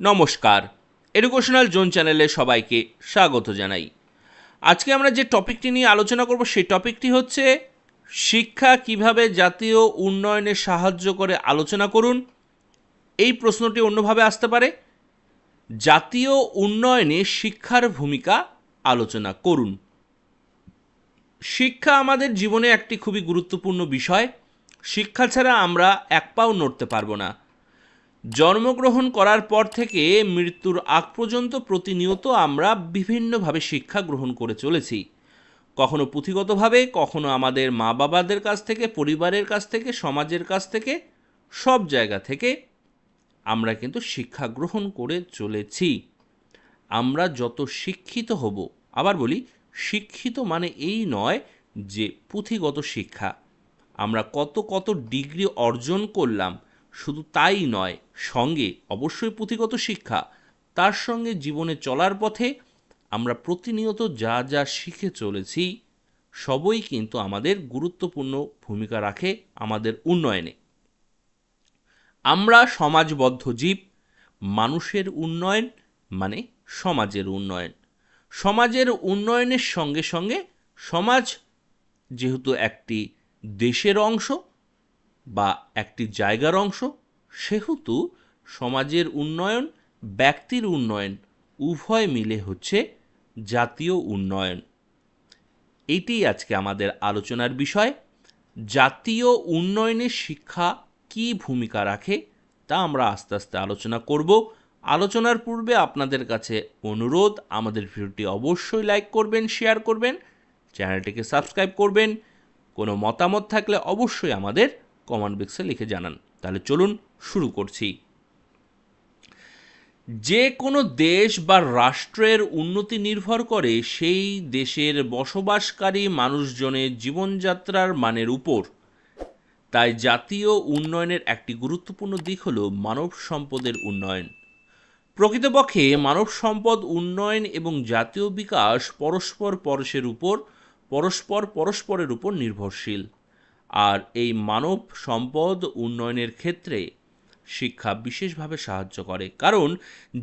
নমস্কার, educational zone চ্যানেলে সবাইকে স্বাগত জানাই। আজকে আমরা যে টপিকটি নিয়ে আলোচনা করব সেই টপিকটি হচ্ছে শিক্ষা কিভাবে জাতীয় উন্নয়নে সাহায্য করে। আলোচনা করুন। এই প্রশ্নটি অন্যভাবে আসতে পারে, জাতীয় উন্নয়নে শিক্ষার ভূমিকা আলোচনা করুন। শিক্ষা আমাদের জীবনে একটি খুবই গুরুত্বপূর্ণ বিষয়। শিক্ষা ছাড়া আমরা এক পাও নড়তে পারবো না। জন্মগ্রহণ করার পর থেকে মৃত্যুর আগ পর্যন্ত প্রতিনিয়ত আমরা বিভিন্নভাবে শিক্ষা গ্রহণ করে চলেছি। কখনো পুঁথিগতভাবে, কখনো আমাদের মা বাবাদের কাছ থেকে, পরিবারের কাছ থেকে, সমাজের কাছ থেকে, সব জায়গা থেকে আমরা কিন্তু শিক্ষা গ্রহণ করে চলেছি। আমরা যত শিক্ষিত হব, আবার বলি, শিক্ষিত মানে এই নয় যে পুঁথিগত শিক্ষা, আমরা কত ডিগ্রি অর্জন করলাম শুধু তাই নয়, সঙ্গে অবশ্যই পুঁথিগত শিক্ষা, তার সঙ্গে জীবনে চলার পথে আমরা প্রতিনিয়ত যা যা শিখে চলেছি সবই কিন্তু আমাদের গুরুত্বপূর্ণ ভূমিকা রাখে আমাদের উন্নয়নে। আমরা সমাজবদ্ধ জীব। মানুষের উন্নয়ন মানে সমাজের উন্নয়ন। সমাজের উন্নয়নের সঙ্গে সঙ্গে সমাজ যেহেতু একটি দেশের অংশ বা একটি জায়গার অংশ, সেহেতু সমাজের উন্নয়ন, ব্যক্তির উন্নয়ন উভয় মিলে হচ্ছে জাতীয় উন্নয়ন। এটিই আজকে আমাদের আলোচনার বিষয়। জাতীয় উন্নয়নে শিক্ষা কী ভূমিকা রাখে তা আমরা আস্তে আস্তে আলোচনা করব। আলোচনার পূর্বে আপনাদের কাছে অনুরোধ, আমাদের ভিডিওটি অবশ্যই লাইক করবেন, শেয়ার করবেন, চ্যানেলটিকে সাবস্ক্রাইব করবেন। কোনো মতামত থাকলে অবশ্যই আমাদের কমেন্ট বক্সে লিখে জানান। তাহলে চলুন শুরু করছি। যে কোনো দেশ বা রাষ্ট্রের উন্নতি নির্ভর করে সেই দেশের বসবাসকারী মানুষজনের জীবনযাত্রার মানের উপর। তাই জাতীয় উন্নয়নের একটি গুরুত্বপূর্ণ দিক হল মানব সম্পদের উন্নয়ন। প্রকৃতপক্ষে মানব সম্পদ উন্নয়ন এবং জাতীয় বিকাশ পরস্পরের উপর নির্ভরশীল। আর এই মানব সম্পদ উন্নয়নের ক্ষেত্রে শিক্ষা বিশেষভাবে সাহায্য করে, কারণ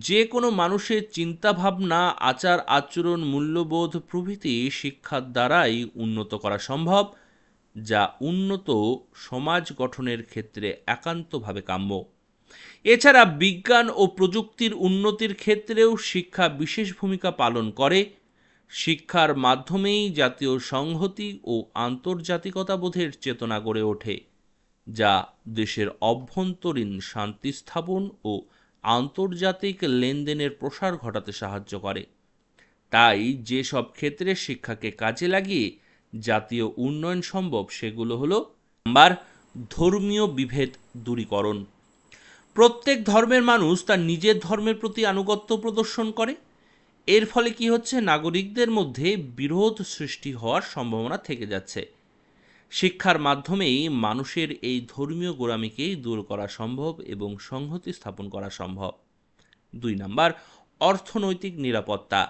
যে কোনো মানুষের চিন্তাভাবনা, আচার আচরণ, মূল্যবোধ প্রভৃতি শিক্ষার দ্বারাই উন্নত করা সম্ভব, যা উন্নত সমাজ গঠনের ক্ষেত্রে একান্তভাবে কাম্য। এছাড়া বিজ্ঞান ও প্রযুক্তির উন্নতির ক্ষেত্রেও শিক্ষা বিশেষ ভূমিকা পালন করে। শিক্ষার মাধ্যমেই জাতীয় সংহতি ও আন্তর্জাতিকতাবোধের চেতনা গড়ে ওঠে, যা দেশের অভ্যন্তরীণ শান্তি স্থাপন ও আন্তর্জাতিক লেনদেনের প্রসার ঘটাতে সাহায্য করে। তাই যেসব ক্ষেত্রে শিক্ষাকে কাজে লাগিয়ে জাতীয় উন্নয়ন সম্ভব সেগুলো হলো: নাম্বার, ধর্মীয় বিভেদ দূরীকরণ। প্রত্যেক ধর্মের মানুষ তার নিজের ধর্মের প্রতি আনুগত্য প্রদর্শন করে। এর ফলে কি হচ্ছে, নাগরিকদের মধ্যে বিরোধ সৃষ্টি হওয়ার সম্ভাবনা থেকে যাচ্ছে। শিক্ষার মাধ্যমেই মানুষের এই ধর্মীয় গোঁড়ামিকেই দূর করা সম্ভব এবং সংহতি স্থাপন করা সম্ভব। 2 নাম্বার, অর্থনৈতিক নিরাপত্তা।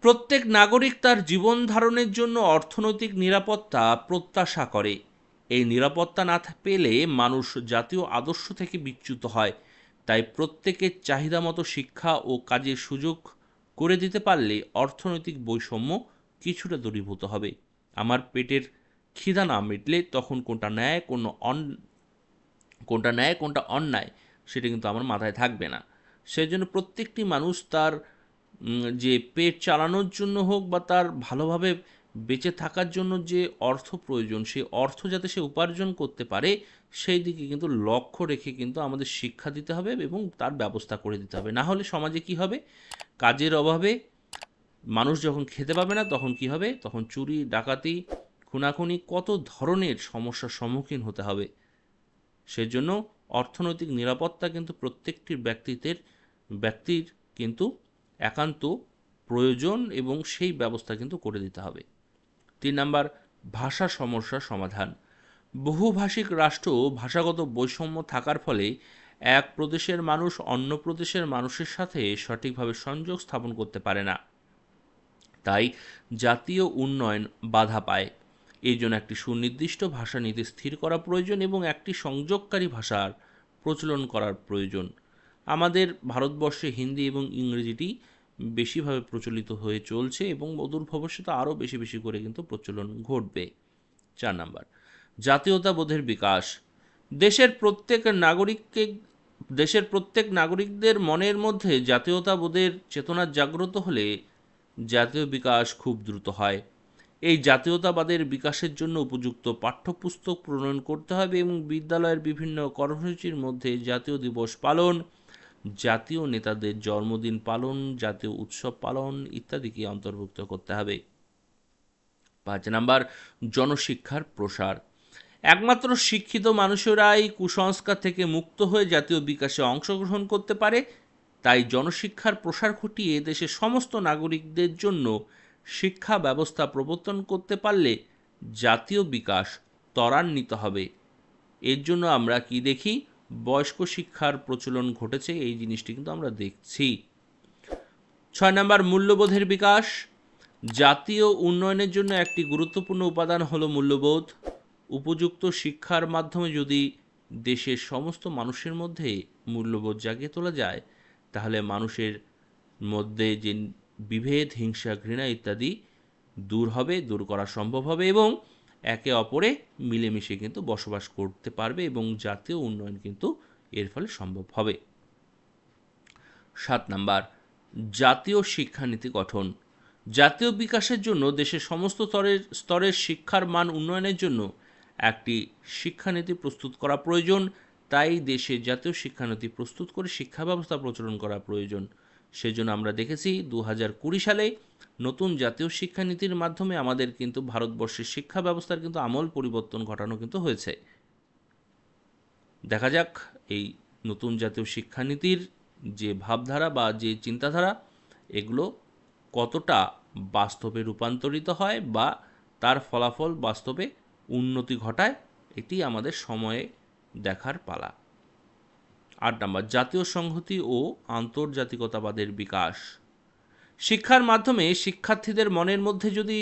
প্রত্যেক নাগরিক তার জীবন ধারণের জন্য অর্থনৈতিক নিরাপত্তা প্রত্যাশা করে। এই নিরাপত্তা না পেলে মানুষ জাতীয় আদর্শ থেকে বিচ্যুত হয়। তাই প্রত্যেকের চাহিদা মতো শিক্ষা ও কাজের সুযোগ করে দিতে পারলে অর্থনৈতিক বৈষম্য কিছুটা দূরীভূত হবে। আমার পেটের খিদা না মিটলে তখন কোনটা ন্যায় কোনটা অন্যায় সেটা কিন্তু আমার মাথায় থাকবে না। সেই জন্য প্রত্যেকটি মানুষ তার যে পেট চালানোর জন্য হোক বা তার ভালোভাবে বেঁচে থাকার জন্য যে অর্থ প্রয়োজন, সেই অর্থ যাতে সে উপার্জন করতে পারে সেই দিকে কিন্তু লক্ষ্য রেখে কিন্তু আমাদের শিক্ষা দিতে হবে এবং তার ব্যবস্থা করে দিতে হবে। না হলে সমাজে কি হবে, কাজের অভাবে মানুষ যখন খেতে পাবে না তখন কি হবে, তখন চুরি, ডাকাতি, খুনাখুনি, কত ধরনের সমস্যার সম্মুখীন হতে হবে। সেজন্য অর্থনৈতিক নিরাপত্তা কিন্তু প্রত্যেকটি ব্যক্তির কিন্তু একান্ত প্রয়োজন এবং সেই ব্যবস্থা কিন্তু করে দিতে হবে। 3 নাম্বার, ভাষা সমস্যার সমাধান। বহুভাষিক রাষ্ট্র ভাষাগত বৈষম্য থাকার ফলে এক প্রদেশের মানুষ অন্য প্রদেশের মানুষের সাথে সঠিকভাবে সংযোগ স্থাপন করতে পারে না। তাই জাতীয় উন্নয়ন বাধা পায়। এই জন্য একটি সুনির্দিষ্ট ভাষানীতি স্থির করা প্রয়োজন এবং একটি সংযোগকারী ভাষার প্রচলন করার প্রয়োজন। আমাদের ভারতবর্ষে হিন্দি এবং ইংরেজিটি বেশিভাবে প্রচলিত হয়ে চলছে এবং অদূর ভবিষ্যতে আরও বেশি বেশি করে কিন্তু প্রচলন ঘটবে। 4 নাম্বার, জাতীয়তাবোধের বিকাশ। দেশের প্রত্যেক নাগরিককে দেশের প্রত্যেক নাগরিকদের মনের মধ্যে জাতীয়তাবোধের চেতনা জাগ্রত হলে জাতীয় বিকাশ খুব দ্রুত হয়। এই জাতীয়তাবাদের বিকাশের জন্য উপযুক্ত পাঠ্যপুস্তক প্রণয়ন করতে হবে এবং বিদ্যালয়ের বিভিন্ন কর্মসূচির মধ্যে জাতীয় দিবস পালন, জাতীয় নেতাদের জন্মদিন পালন, জাতীয় উৎসব পালন ইত্যাদিকে অন্তর্ভুক্ত করতে হবে। 5 নাম্বার, জনশিক্ষার প্রসার। একমাত্র শিক্ষিত মানুষেরাই কুসংস্কার থেকে মুক্ত হয়ে জাতীয় বিকাশে অংশগ্রহণ করতে পারে। তাই জনশিক্ষার প্রসার ঘটিয়ে দেশের সমস্ত নাগরিকদের জন্য শিক্ষা ব্যবস্থা প্রবর্তন করতে পারলে জাতীয় বিকাশ ত্বরান্বিত হবে। এর জন্য আমরা কি দেখি, বয়স্ক শিক্ষার প্রচলন ঘটেছে, এই জিনিসটি কিন্তু আমরা দেখছি। 6 নাম্বার, মূল্যবোধের বিকাশ। জাতীয় উন্নয়নের জন্য একটি গুরুত্বপূর্ণ উপাদান হলো মূল্যবোধ। উপযুক্ত শিক্ষার মাধ্যমে যদি দেশের সমস্ত মানুষের মধ্যে মূল্যবোধ জাগিয়ে তোলা যায়, তাহলে মানুষের মধ্যে যে বিভেদ, হিংসা, ঘৃণা ইত্যাদি দূর করা সম্ভব হবে এবং একে অপরে মিলেমিশে কিন্তু বসবাস করতে পারবে এবং জাতীয় উন্নয়ন কিন্তু এর ফলে সম্ভব হবে। 7 নাম্বার, জাতীয় শিক্ষানীতি গঠন। জাতীয় বিকাশের জন্য দেশের সমস্ত স্তরের শিক্ষার মান উন্নয়নের জন্য একটি শিক্ষানীতি প্রস্তুত করা প্রয়োজন। তাই দেশে জাতীয় শিক্ষানীতি প্রস্তুত করে শিক্ষা ব্যবস্থা প্রচলন করা প্রয়োজন। সেজন্য আমরা দেখেছি 2020 সালে নতুন জাতীয় শিক্ষানীতির মাধ্যমে আমাদের কিন্তু ভারতবর্ষের শিক্ষা ব্যবস্থার কিন্তু আমূল পরিবর্তন ঘটানো কিন্তু হয়েছে। দেখা যাক এই নতুন জাতীয় শিক্ষানীতির যে ভাবধারা বা যে চিন্তাধারা, এগুলো কতটা বাস্তবে রূপান্তরিত হয় বা তার ফলাফল বাস্তবে উন্নতি ঘটায়, এটি আমাদের সময়ে দেখার পালা। 8 নাম্বার, জাতীয় সংহতি ও আন্তর্জাতিকতাবাদের বিকাশ। শিক্ষার মাধ্যমে শিক্ষার্থীদের মনের মধ্যে যদি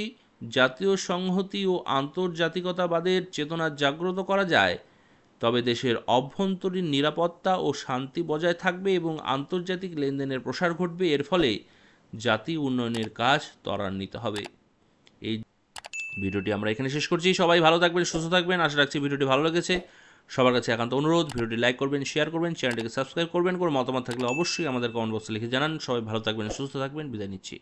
জাতীয় সংহতি ও আন্তর্জাতিকতাবাদের চেতনা জাগ্রত করা যায়, তবে দেশের অভ্যন্তরীণ নিরাপত্তা ও শান্তি বজায় থাকবে এবং আন্তর্জাতিক লেনদেনের প্রসার ঘটবে। এর ফলে জাতি উন্নয়নের কাজ ত্বরান্বিত হবে। এই ভিডিওটি আমরা এখানে শেষ করছি। সবাই ভালো থাকবেন, সুস্থ থাকবেন। আশা রাখছি ভিডিওটি ভালো লেগেছে। সবার কাছে একান্ত অনুরোধ, ভিডিওটি লাইক করবেন, শেয়ার করবেন, চ্যানেলটিকে সাবস্ক্রাইব করবেন। কোনো মতামত থাকলে অবশ্যই আমাদের কমেন্ট বক্সে লিখে জানান। সবাই ভালো থাকবেন, সুস্থ থাকবেন। বিদায় নিচ্ছি।